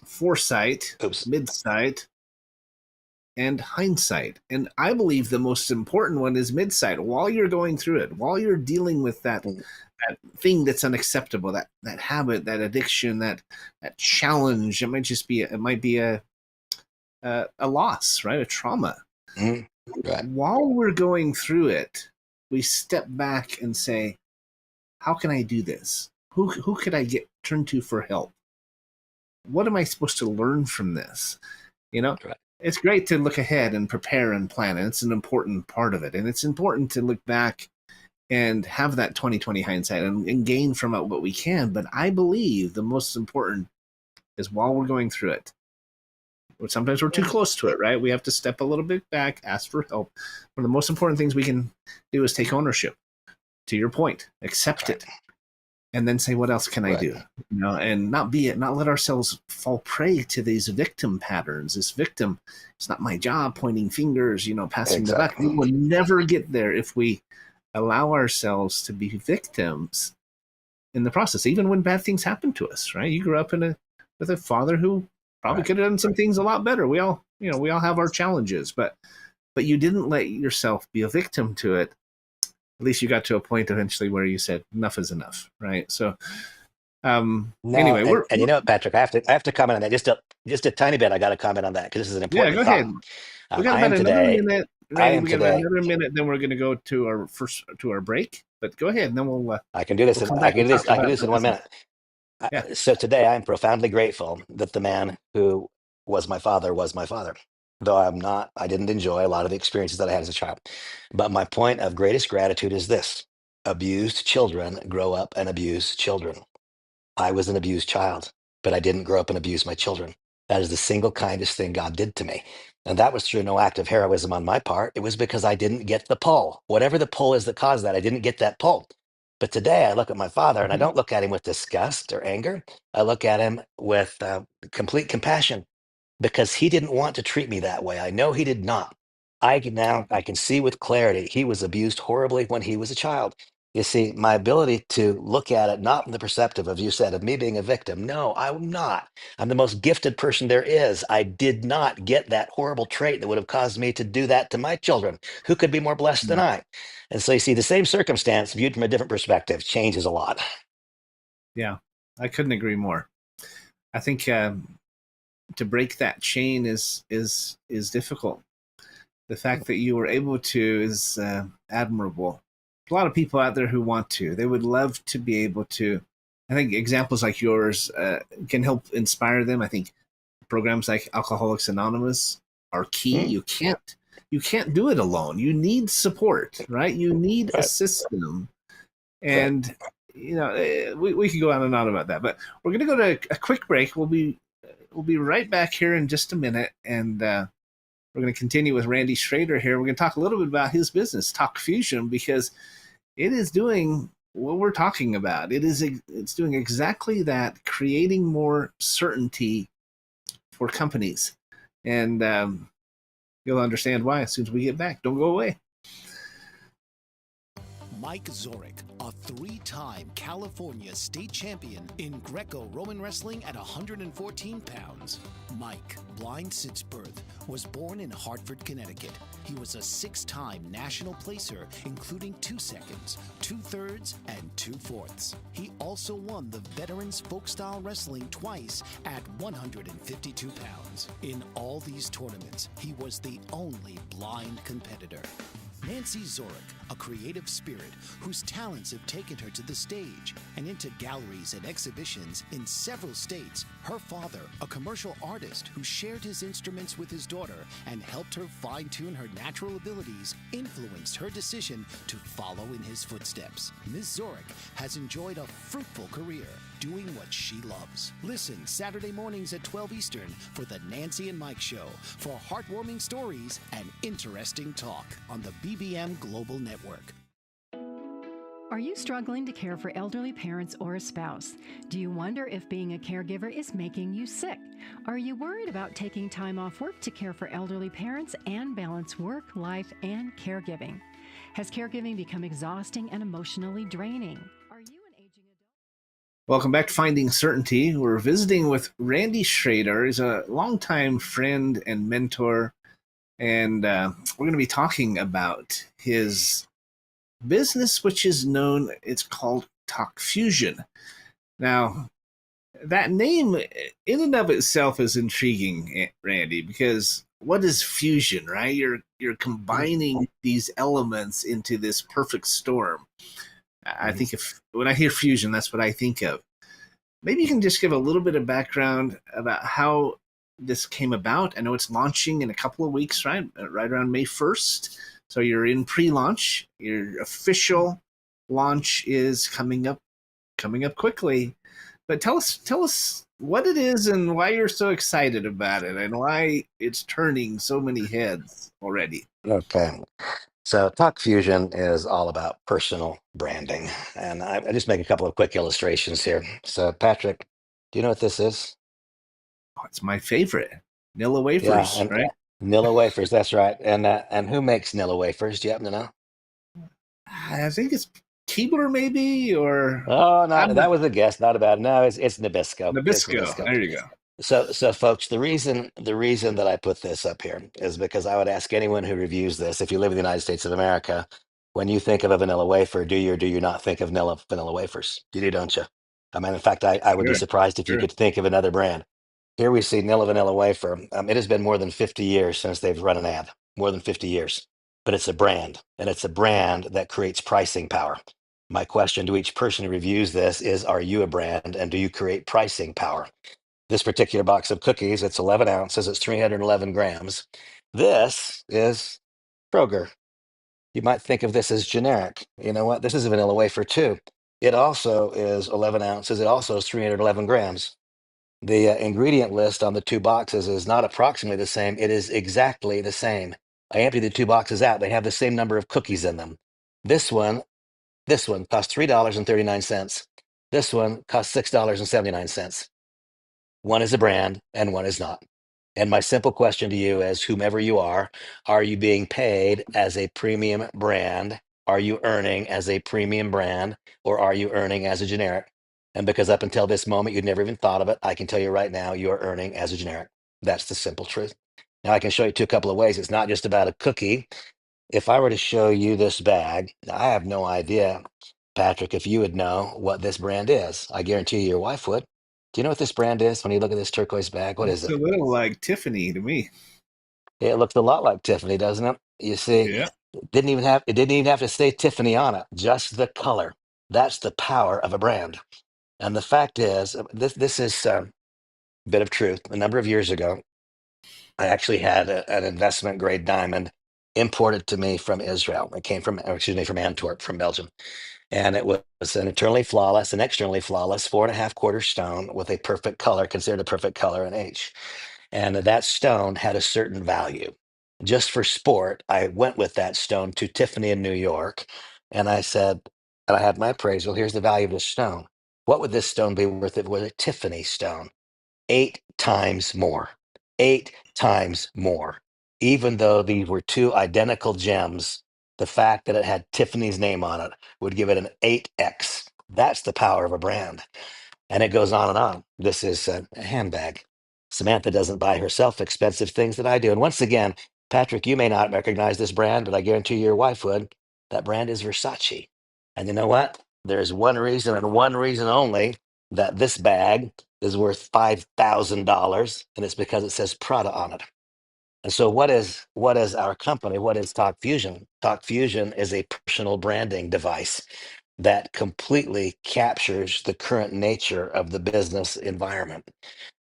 [SPEAKER 2] foresight,
[SPEAKER 3] Oops.
[SPEAKER 2] midsight, and hindsight. And I believe the most important one is midsight. While you're going through it, while you're dealing with that thing that's unacceptable, that habit, that addiction, that challenge, it might be a loss, right? A trauma.
[SPEAKER 3] Mhm. Right.
[SPEAKER 2] While we're going through it, we step back and say, how can I do this? Who could I turn to for help? What am I supposed to learn from this?
[SPEAKER 3] Right.
[SPEAKER 2] It's great to look ahead and prepare and plan, and it's an important part of it. And it's important to look back and have that 2020 hindsight and gain from it what we can. But I believe the most important is while we're going through it. Sometimes we're too close to it, right? We have to step a little bit back, ask for help. One of the most important things we can do is take ownership. To your point, accept it, and then say, "What else can I do?" And not let ourselves fall prey to these victim patterns. This victim, it's not my job, pointing fingers, passing the buck. We will never get there if we allow ourselves to be victims in the process, even when bad things happen to us. Right? You grew up with a father who probably could have done some things a lot better. We all have our challenges, but you didn't let yourself be a victim to it. At least you got to a point eventually where you said enough is enough, right? So, anyway,
[SPEAKER 3] Patrick, I have to comment on that just a tiny bit. I got to comment on that because this is an important
[SPEAKER 2] go
[SPEAKER 3] thought.
[SPEAKER 2] ahead. We got about another minute, Randy. We got about
[SPEAKER 3] today.
[SPEAKER 2] another minute, then we're going to go to our break. But go ahead, and then we'll.
[SPEAKER 3] I can do this. I can do this in 1 minute.
[SPEAKER 2] Yeah.
[SPEAKER 3] So today, I'm profoundly grateful that the man who was my father was my father. Though I didn't enjoy a lot of the experiences that I had as a child. But my point of greatest gratitude is this: abused children grow up and abuse children. I was an abused child, but I didn't grow up and abuse my children. That is the single kindest thing God did to me. And that was through no act of heroism on my part. It was because I didn't get the pull. Whatever the pull is that caused that, I didn't get that pull. But today I look at my father and I don't look at him with disgust or anger. I look at him with complete compassion because he didn't want to treat me that way. I know he did not. I can see with clarity he was abused horribly when he was a child. You see, my ability to look at it not from the perspective of you said of me being a victim. No, I'm not. I'm the most gifted person there is. I did not get that horrible trait that would have caused me to do that to my children. Who could be more blessed than I? And so you see, the same circumstance viewed from a different perspective changes a lot.
[SPEAKER 2] Yeah, I couldn't agree more. I think to break that chain is difficult. The fact that you were able to is admirable. A lot of people out there who want to. They would love to be able to. I think examples like yours can help inspire them. I think programs like Alcoholics Anonymous are key. You can't do it alone. You need support, right? You need a system. And we could go on and on about that, but we're going to go to a quick break. We'll be right back here in just a minute, and we're going to continue with Randy Schroeder here. We're going to talk a little bit about his business, Talk Fusion, because it is doing what we're talking about. It's doing exactly that, creating more certainty for companies. And you'll understand why as soon as we get back. Don't go away.
[SPEAKER 4] Mike Zorek, a 3-time California state champion in Greco-Roman wrestling at 114 pounds. Mike, blind since birth, was born in Hartford, Connecticut. He was a 6-time national placer, including 2 seconds, 2 thirds, and 2 fourths. He also won the Veterans Folk-Style Wrestling twice at 152 pounds. In all these tournaments, he was the only blind competitor. Nancy Zorek, a creative spirit whose talents have taken her to the stage and into galleries and exhibitions in several states. Her father, a commercial artist who shared his instruments with his daughter and helped her fine-tune her natural abilities, influenced her decision to follow in his footsteps. Ms. Zorek has enjoyed a fruitful career doing what she loves. Listen Saturday mornings at 12 Eastern for the Nancy and Mike Show for heartwarming stories and interesting talk on the BBM Global Network.
[SPEAKER 5] Are you struggling to care for elderly parents or a spouse? Do you wonder if being a caregiver is making you sick? Are you worried about taking time off work to care for elderly parents and balance work, life, and caregiving? Has caregiving become exhausting and emotionally draining?
[SPEAKER 2] Welcome back to Finding Certainty. We're visiting with Randy Schroeder. He's a longtime friend and mentor, and we're going to be talking about his business, which is it's called Talk Fusion. Now, that name in and of itself is intriguing, Randy, because what is fusion, right? You're combining these elements into this perfect storm. I think when I hear fusion, that's what I think of. Maybe you can just give a little bit of background about how this came about. I know it's launching in a couple of weeks, right? Right around May 1st. So you're in pre-launch. Your official launch is coming up quickly. But tell us what it is and why you're so excited about it and why it's turning so many heads already.
[SPEAKER 3] Okay. So Talk Fusion is all about personal branding. And I just make a couple of quick illustrations here. So, Patrick, do you know what this is?
[SPEAKER 2] Oh, it's my favorite. Nilla
[SPEAKER 3] Yeah,
[SPEAKER 2] wafers,
[SPEAKER 3] and
[SPEAKER 2] right?
[SPEAKER 3] Nilla wafers, that's right. And who makes Nilla wafers? Do you happen to know?
[SPEAKER 2] I think it's Keebler maybe, or
[SPEAKER 3] Oh,
[SPEAKER 2] I'm
[SPEAKER 3] not
[SPEAKER 2] not,
[SPEAKER 3] that was a guess, not a bad. No, it's Nabisco. It's
[SPEAKER 2] Nabisco.
[SPEAKER 3] Nabisco.
[SPEAKER 2] There you go.
[SPEAKER 3] So folks, the reason that I put this up here is because I would ask anyone who reviews this, if you live in the United States of America, when you think of a vanilla wafer, do you or do you not think of vanilla wafers? You do, don't you? I mean, in fact, I would be
[SPEAKER 2] Sure,
[SPEAKER 3] surprised if you
[SPEAKER 2] sure.
[SPEAKER 3] could think of another brand. Here we see Nilla Vanilla Wafer. It has been more than 50 years since they've run an ad, more than 50 years. But it's a brand, and it's a brand that creates pricing power. My question to each person who reviews this is, are you a brand, and do you create pricing power? This particular box of cookies, it's 11 ounces, it's 311 grams. This is Kroger. You might think of this as generic. You know what? This is a vanilla wafer too. It also is 11 ounces. It also is 311 grams. The ingredient list on the two boxes is not approximately the same. It is exactly the same. I emptied the two boxes out. They have the same number of cookies in them. This one, this one costs $3.39. This one costs $6.79. One is a brand and one is not. And my simple question to you is, whomever you are you being paid as a premium brand? Are you earning as a premium brand, or are you earning as a generic? And because up until this moment, you'd never even thought of it, I can tell you right now, you are earning as a generic. That's the simple truth. Now, I can show you two a couple of ways. It's not just about a cookie. If I were to show you this bag, I have no idea, Patrick, if you would know what this brand is. I guarantee you your wife would. Do you know what this brand is when you look at this turquoise bag? What is
[SPEAKER 2] It's
[SPEAKER 3] it?
[SPEAKER 2] a little like Tiffany to me.
[SPEAKER 3] It looks a lot like Tiffany, doesn't it? You see,
[SPEAKER 2] Yeah.
[SPEAKER 3] it didn't even have to say Tiffany on it, just the color. That's the power of a brand. And the fact is, this is a bit of truth. A number of years ago, I actually had an investment grade diamond imported to me from Israel. It came from, or excuse me, from Antwerp, from Belgium. And it was an internally flawless and externally flawless 4.25 quarter stone with a perfect color, considered a perfect color in H. And that stone had a certain value. Just for sport, I went with that stone to Tiffany in New York, and I said, and I had my appraisal, here's the value of this stone. What would this stone be worth if it was a Tiffany stone? 8 times more. 8 times more. Even though these were two identical gems, the fact that it had Tiffany's name on it would give it an 8x. That's the power of a brand. And it goes on and on. This is a handbag. Samantha doesn't buy herself expensive things that I do. And once again, Patrick, you may not recognize this brand, but I guarantee your wife would. That brand is Versace. And you know what? There's one reason and one reason only that this bag is worth $5,000, and it's because it says Prada on it. And so, what is our company? What is Talk Fusion? Talk Fusion is a personal branding device that completely captures the current nature of the business environment.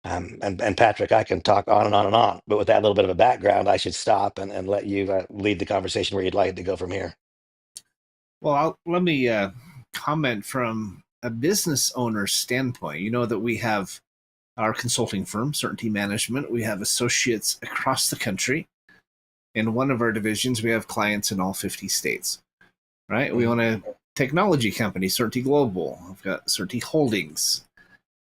[SPEAKER 3] And Patrick, I can talk on and on and on, but with that little bit of a background, I should stop and let you lead the conversation where you'd like it to go from here.
[SPEAKER 2] Well, let me comment from a business owner's standpoint. You know that we have our consulting firm, Certainty Management. We have associates across the country. In one of our divisions, we have clients in all 50 states, right? We own a technology company, Certainty Global. We've got Certainty Holdings.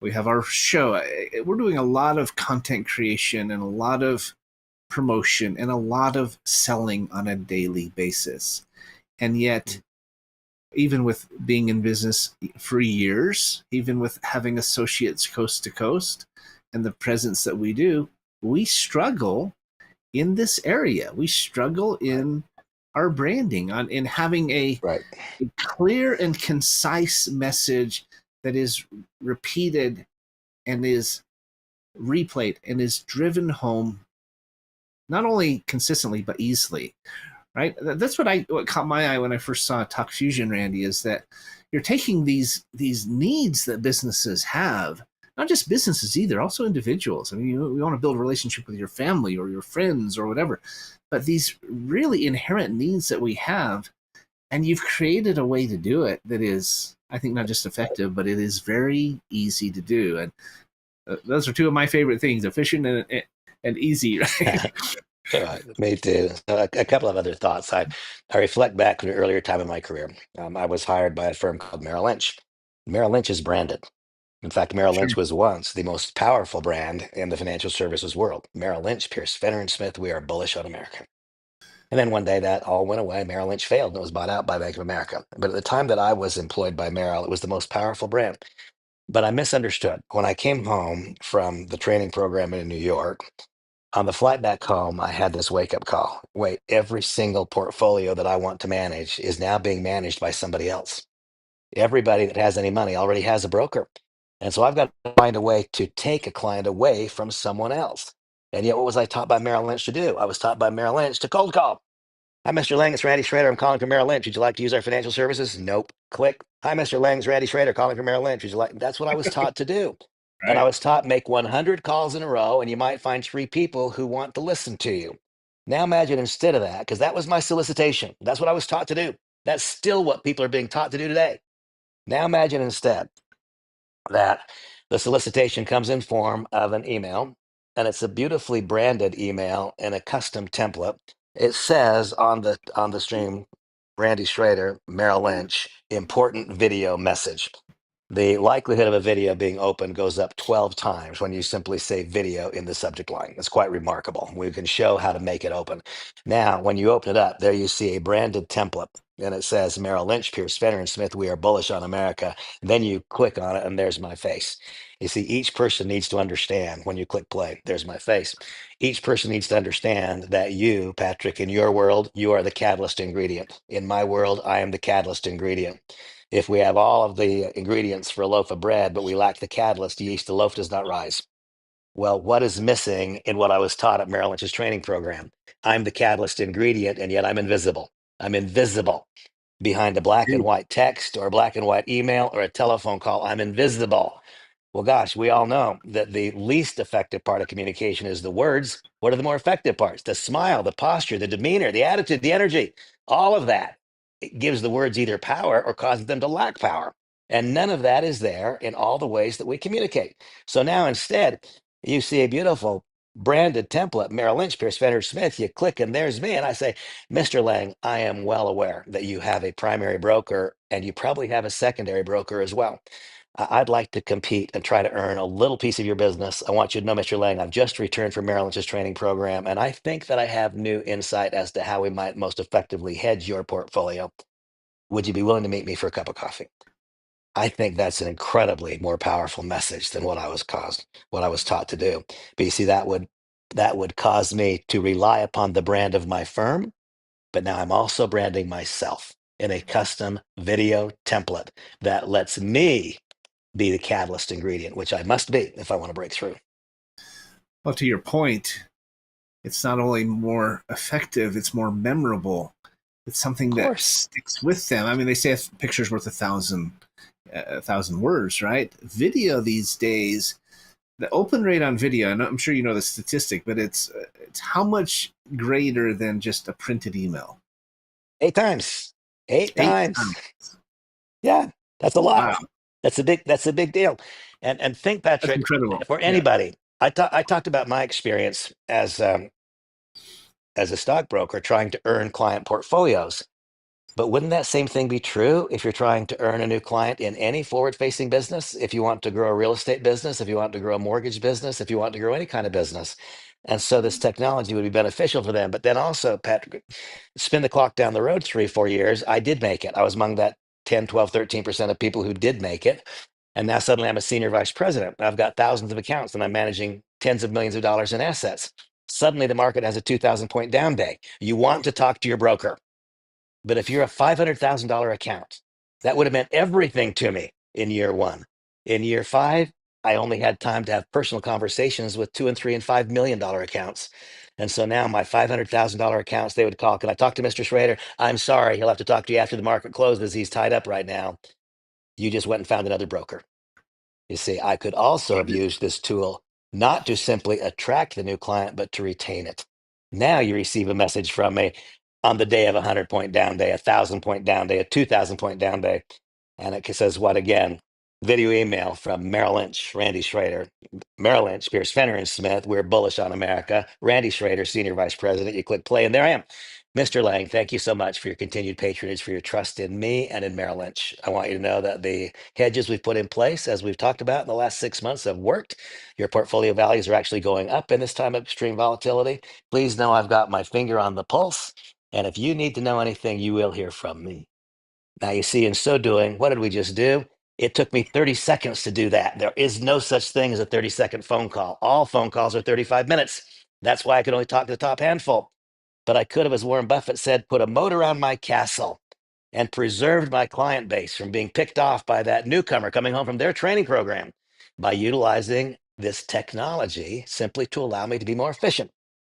[SPEAKER 2] We have our show. We're doing a lot of content creation and a lot of promotion and a lot of selling on a daily basis. And yet, even with being in business for years, even with having associates coast to coast and the presence that we do, we struggle in this area. We struggle in our branding, in having a
[SPEAKER 3] Right.
[SPEAKER 2] clear and concise message that is repeated and is replayed and is driven home not only consistently but easily, right? That's what caught my eye when I first saw Talk Fusion, Randy, is that you're taking these needs that businesses have, not just businesses either, also individuals. I mean, you want to build a relationship with your family or your friends or whatever, but these really inherent needs that we have, and you've created a way to do it that is, I think, not just effective, but it is very easy to do. And those are two of my favorite things: efficient and easy. Right?
[SPEAKER 3] Me too. A couple of other thoughts. I reflect back to an earlier time in my career. I was hired by a firm called Merrill Lynch. Merrill Lynch is branded. In fact, Merrill
[SPEAKER 2] Sure.
[SPEAKER 3] Lynch was once the most powerful brand in the financial services world. Merrill Lynch, Pierce, Fenner and Smith, we are bullish on America. And then one day that all went away. Merrill Lynch failed and it was bought out by Bank of America. But at the time that I was employed by Merrill, it was the most powerful brand. But I misunderstood. When I came home from the training program in New York, on the flight back home, I had this wake up call. Wait, every single portfolio that I want to manage is now being managed by somebody else. Everybody that has any money already has a broker. And so I've got to find a way to take a client away from someone else. And yet, what was I taught by Merrill Lynch to do? I was taught by Merrill Lynch to cold call. Hi, Mr. Lang. It's Randy Schroeder. I'm calling from Merrill Lynch. Would you like to use our financial services? Nope. Click. Hi, Mr. Lang. It's Randy Schroeder calling from Merrill Lynch. Would you like? That's what I was taught to do. And I
[SPEAKER 2] Right.
[SPEAKER 3] was taught make 100 calls in a row, and you might find three people who want to listen to you. Now imagine instead of that, because that was my solicitation. That's what I was taught to do. That's still what people are being taught to do today. Now imagine instead that the solicitation comes in form of an email, and it's a beautifully branded email in a custom template. It says on the stream, Randy Schrader, Merrill Lynch, important video message. The likelihood of a video being opened goes up 12 times when you simply say video in the subject line. It's quite remarkable. We can show how to make it open. Now, when you open it up, there you see a branded template, and it says Merrill Lynch, Pierce, Fenner and Smith, we are bullish on America. Then you click on it, and there's my face. You see, each person needs to understand when you click play, there's my face. Each person needs to understand that you, Patrick, in your world, you are the catalyst ingredient. In my world, I am the catalyst ingredient. If we have all of the ingredients for a loaf of bread, but we lack the catalyst, yeast, the loaf does not rise. Well, what is missing in what I was taught at Merrill Lynch's training program? I'm the catalyst ingredient, and yet I'm invisible. I'm invisible behind a black and white text or a black and white email or a telephone call. I'm invisible. Well, gosh, we all know that the least effective part of communication is the words. What are the more effective parts? The smile, the posture, the demeanor, the attitude, the energy, all of that. It gives the words either power or causes them to lack power. And none of that is there in all the ways that we communicate. So now instead, you see a beautiful branded template, Merrill Lynch, Pierce Fenner Smith. You click and there's me. And I say, Mr. Lang, I am well aware that you have a primary broker and you probably have a secondary broker as well. I'd like to compete and try to earn a little piece of your business. I want you to know, Mr. Lang, I've just returned from Merrill Lynch's training program, and I think that I have new insight as to how we might most effectively hedge your portfolio. Would you be willing to meet me for a cup of coffee? I think that's an incredibly more powerful message than what I was taught to do. But you see, that would cause me to rely upon the brand of my firm, but now I'm also branding myself in a custom video template that lets me be the catalyst ingredient, which I must be if I want to break through.
[SPEAKER 2] Well, to your point, it's not only more effective, it's more memorable. It's something
[SPEAKER 3] Of
[SPEAKER 2] that
[SPEAKER 3] course.
[SPEAKER 2] sticks with them. I mean, they say a picture's worth a thousand words, right? Video these days, the open rate on video, and I'm sure you know the statistic, but it's how much greater than just a printed email.
[SPEAKER 3] 8 times. Eight
[SPEAKER 2] Eight
[SPEAKER 3] times.
[SPEAKER 2] times.
[SPEAKER 3] Yeah, that's a
[SPEAKER 2] Wow,
[SPEAKER 3] lot. That's a big deal. And think,
[SPEAKER 2] that's
[SPEAKER 3] Patrick,
[SPEAKER 2] incredible.
[SPEAKER 3] for
[SPEAKER 2] Yeah.
[SPEAKER 3] anybody, I talked about my experience as a stockbroker trying to earn client portfolios. But wouldn't that same thing be true if you're trying to earn a new client in any forward facing business? If you want to grow a real estate business, if you want to grow a mortgage business, if you want to grow any kind of business. And so this technology would be beneficial for them. But then also, Patrick, spin the clock down the road 3, 4 years. I did make it. I was among that 10, 12, 13% of people who did make it. And now suddenly I'm a senior vice president. I've got thousands of accounts and I'm managing tens of millions of dollars in assets. Suddenly the market has a 2,000 point down day. You want to talk to your broker. But if you're a $500,000 account, that would have meant everything to me in year one. In year five, I only had time to have personal conversations with $2 and $3 and $5 million accounts. And so now my $500,000 accounts, they would call, can I talk to Mr. Schroeder? I'm sorry, he'll have to talk to you after the market closes. He's tied up right now. You just went and found another broker. You see, I could also have used this tool not to simply attract the new client, but to retain it. Now you receive a message from me on the day of a 100-point down day, a 1,000-point down day, a 2,000-point down day. And it says, what again? Video email from Merrill Lynch, Randy Schrader. Merrill Lynch, Pierce, Fenner, and Smith. We're bullish on America. Randy Schrader, Senior Vice President. You click play, and there I am. Mr. Laing, thank you so much for your continued patronage, for your trust in me and in Merrill Lynch. I want you to know that the hedges we've put in place, as we've talked about in the last 6 months, have worked. Your portfolio values are actually going up in this time of extreme volatility. Please know I've got my finger on the pulse. And if you need to know anything, you will hear from me. Now, you see, in so doing, what did we just do? It took me 30 seconds to do that. There is no such thing as a 30-second phone call. All phone calls are 35 minutes. That's why I could only talk to the top handful. But I could have, as Warren Buffett said, put a moat around my castle and preserved my client base from being picked off by that newcomer coming home from their training program by utilizing this technology simply to allow me to be more efficient.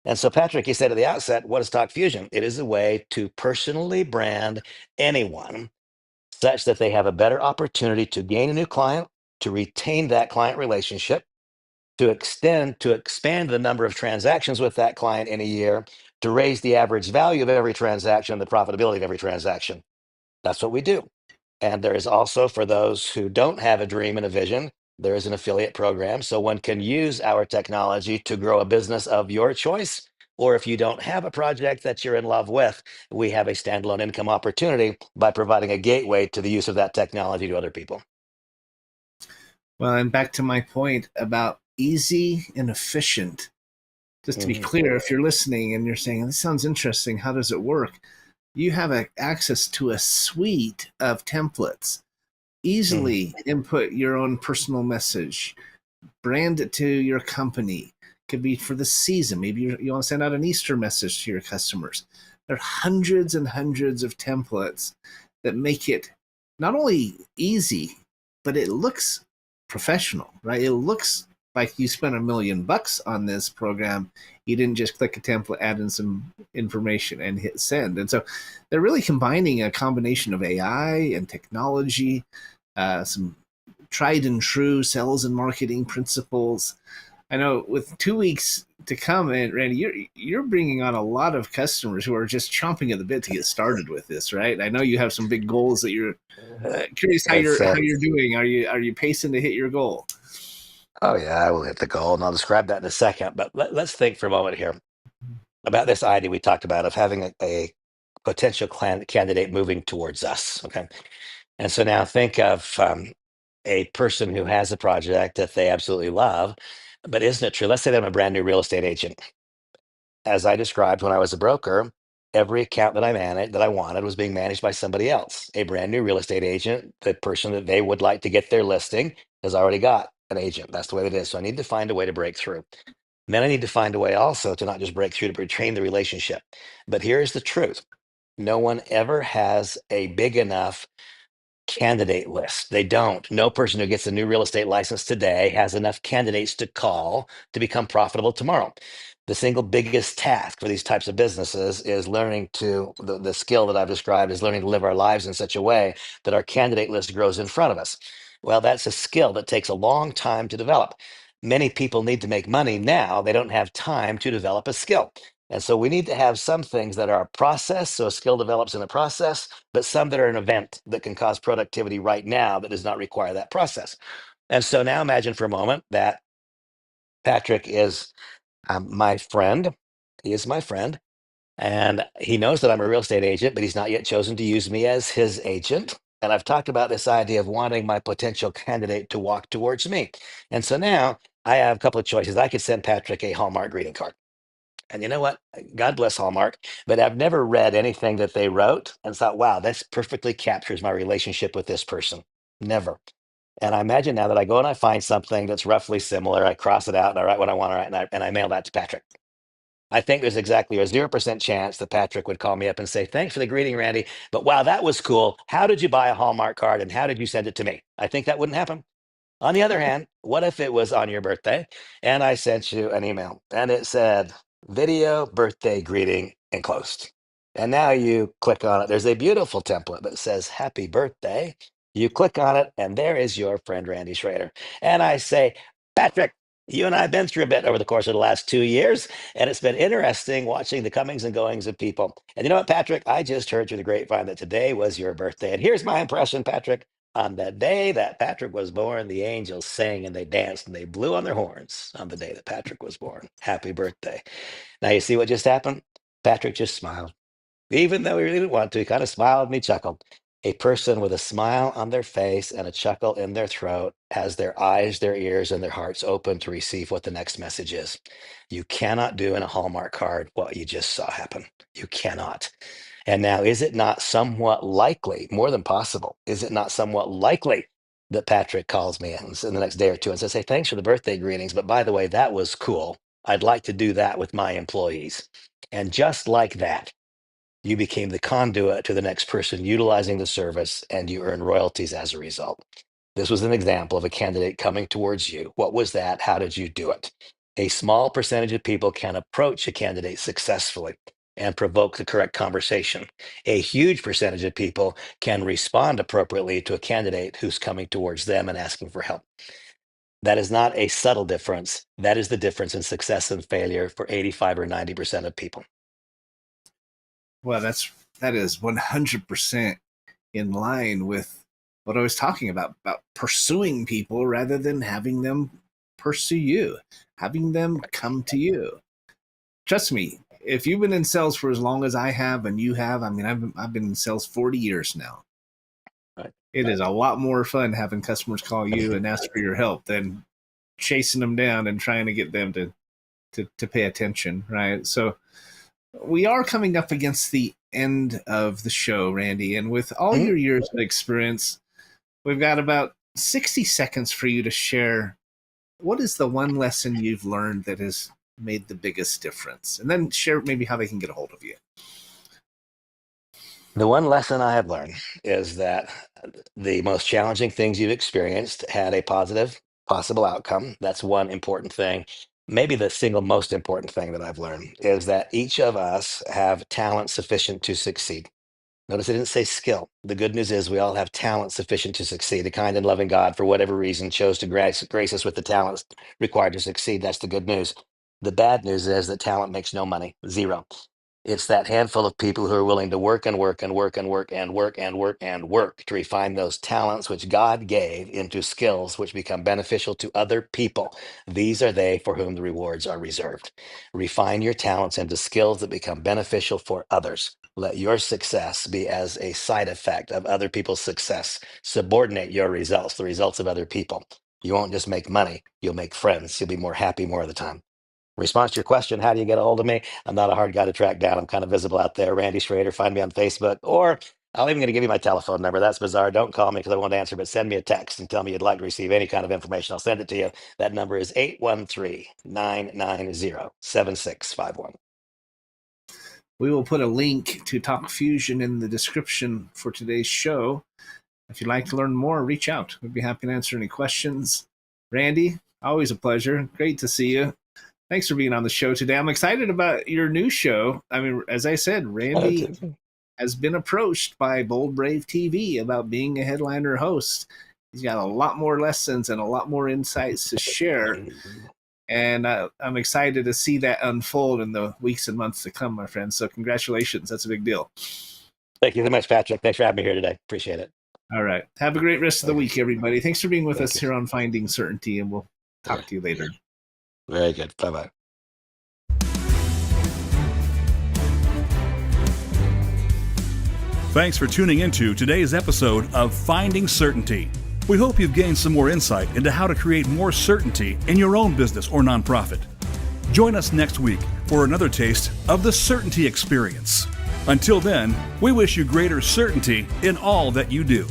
[SPEAKER 3] And so, Patrick, you said at the outset, what is Talk Fusion? It is a way to personally brand anyone such that they have a better opportunity to gain a new client, to retain that client relationship, to expand the number of transactions with that client in a year, to raise the average value of every transaction, the profitability of every transaction. That's what we do. And there is also, for those who don't have a dream and a vision, there is an affiliate program. So one can use our technology to grow a business of your choice. Or if you don't have a project that you're in love with, we have a standalone income opportunity by providing a gateway to the use of that technology to other people.
[SPEAKER 2] Well, and back to my point about easy and efficient. Just to be clear, if you're listening and you're saying, this sounds interesting, how does it work? You have access to a suite of templates. Easily input your own personal message, brand it to your company. Could be for the season. Maybe you want to send out an Easter message to your customers. There are hundreds and hundreds of templates that make it not only easy, but it looks professional, right? It looks like you spent $1 million on this program. You didn't just click a template, add in some information, and hit send. And so they're really combining a combination of AI and technology, some tried and true sales and marketing principles. I know with 2 weeks to come, and Randy, you're bringing on a lot of customers who are just chomping at the bit to get started with this, right? I know you have some big goals that you're curious how you're doing. Are you pacing to hit your goal?
[SPEAKER 3] Oh yeah, I will hit the goal, and I'll describe that in a second. But let's think for a moment here about this idea we talked about of having a potential candidate moving towards us. Okay, and so now think of a person who has a project that they absolutely love, but isn't it true? Let's say that I'm a brand new real estate agent. As I described when I was a broker, every account that I managed that I wanted was being managed by somebody else. A brand new real estate agent, the person that they would like to get their listing has already got an agent. That's the way it is. So I need to find a way to break through. And then I need to find a way also to not just break through, to retain the relationship. But here's the truth. No one ever has a big enough candidate list. They don't. No person who gets a new real estate license today has enough candidates to call to become profitable tomorrow. The single biggest task for these types of businesses is learning the skill that I've described is learning to live our lives in such a way that our candidate list grows in front of us. Well, that's a skill that takes a long time to develop. Many people need to make money now. They don't have time to develop a skill. And so we need to have some things that are a process, so a skill develops in a process, but some that are an event that can cause productivity right now that does not require that process. And so now imagine for a moment that Patrick is my friend. He is my friend, and he knows that I'm a real estate agent, but he's not yet chosen to use me as his agent. And I've talked about this idea of wanting my potential candidate to walk towards me. And so now I have a couple of choices. I could send Patrick a Hallmark greeting card. And you know what? God bless Hallmark, but I've never read anything that they wrote and thought, wow, this perfectly captures my relationship with this person. Never. And I imagine now that I go and I find something that's roughly similar, I cross it out and I write what I want to write and I mail that to Patrick. I think there's exactly a 0% chance that Patrick would call me up and say, thanks for the greeting, Randy, but wow, that was cool. How did you buy a Hallmark card and how did you send it to me? I think that wouldn't happen. On the other hand, what if it was on your birthday and I sent you an email and it said, video birthday greeting enclosed. And now you click on it. There's a beautiful template that says happy birthday. You click on it, and there is your friend Randy Schroeder. And I say, Patrick, you and I have been through a bit over the course of the last 2 years, and it's been interesting watching the comings and goings of people. And you know what, Patrick? I just heard through the grapevine that today was your birthday. And here's my impression, Patrick. On the day that Patrick was born, the angels sang and they danced and they blew on their horns on the day that Patrick was born. Happy birthday. Now, you see what just happened? Patrick just smiled. Even though he really didn't want to, he kind of smiled and he chuckled. A person with a smile on their face and a chuckle in their throat has their eyes, their ears, and their hearts open to receive what the next message is. You cannot do in a Hallmark card what you just saw happen. You cannot. And now, is it not somewhat likely, more than possible, is it not somewhat likely that Patrick calls me in the next day or two and says, hey, thanks for the birthday greetings, but by the way, that was cool. I'd like to do that with my employees. And just like that, you became the conduit to the next person utilizing the service, and you earn royalties as a result. This was an example of a candidate coming towards you. What was that? How did you do it? A small percentage of people can approach a candidate successfully and provoke the correct conversation. A huge percentage of people can respond appropriately to a candidate who's coming towards them and asking for help. That is not a subtle difference. That is the difference in success and failure for 85 or 90% of people.
[SPEAKER 2] Well, that is 100% in line with what I was talking about pursuing people rather than having them pursue you, having them come to you. Trust me, if you've been in sales for as long as I have and you have, I mean, I've been in sales 40 years now.
[SPEAKER 3] Right.
[SPEAKER 2] It is a lot more fun having customers call you and ask for your help than chasing them down and trying to get them to pay attention, right? So we are coming up against the end of the show, Randy, and with all your years of experience, we've got about 60 seconds for you to share what is the one lesson you've learned that has made the biggest difference, and then share maybe how they can get a hold of you.
[SPEAKER 3] The one lesson I have learned is that the most challenging things you've experienced had a positive possible outcome. That's one important thing. Maybe the single most important thing that I've learned is that each of us have talent sufficient to succeed. Notice I didn't say skill. The good news is we all have talent sufficient to succeed. A kind and loving God, for whatever reason, chose to grace us with the talents required to succeed. That's the good news. The bad news is that talent makes no money, zero. It's that handful of people who are willing to work and work and work and work and work and work and work to refine those talents which God gave into skills which become beneficial to other people. These are they for whom the rewards are reserved. Refine your talents into skills that become beneficial for others. Let your success be as a side effect of other people's success. Subordinate your results, the results of other people. You won't just make money, you'll make friends. You'll be more happy more of the time. Response to your question, how do you get a hold of me? I'm not a hard guy to track down. I'm kind of visible out there. Randy Schroeder, find me on Facebook, or I'm even going to give you my telephone number. That's bizarre. Don't call me because I won't answer, but send me a text and tell me you'd like to receive any kind of information. I'll send it to you. That number is 813-990-7651.
[SPEAKER 2] We will put a link to Talk Fusion in the description for today's show. If you'd like to learn more, reach out. We'd be happy to answer any questions. Randy, always a pleasure. Great to see you. Thanks for being on the show today. I'm excited about your new show. I mean, as I said, Randy has been approached by Bold Brave TV about being a headliner host. He's got a lot more lessons and a lot more insights to share. And I'm excited to see that unfold in the weeks and months to come, my friend. So congratulations. That's a big deal.
[SPEAKER 3] Thank you so much, Patrick. Thanks for having me here today. Appreciate it.
[SPEAKER 2] All right. Have a great rest of the week, everybody. Thanks for being with us here on Finding Certainty, and we'll talk to you later.
[SPEAKER 3] Very good. Bye-bye.
[SPEAKER 1] Thanks for tuning into today's episode of Finding Certainty. We hope you've gained some more insight into how to create more certainty in your own business or nonprofit. Join us next week for another taste of the Certainty Experience. Until then, we wish you greater certainty in all that you do.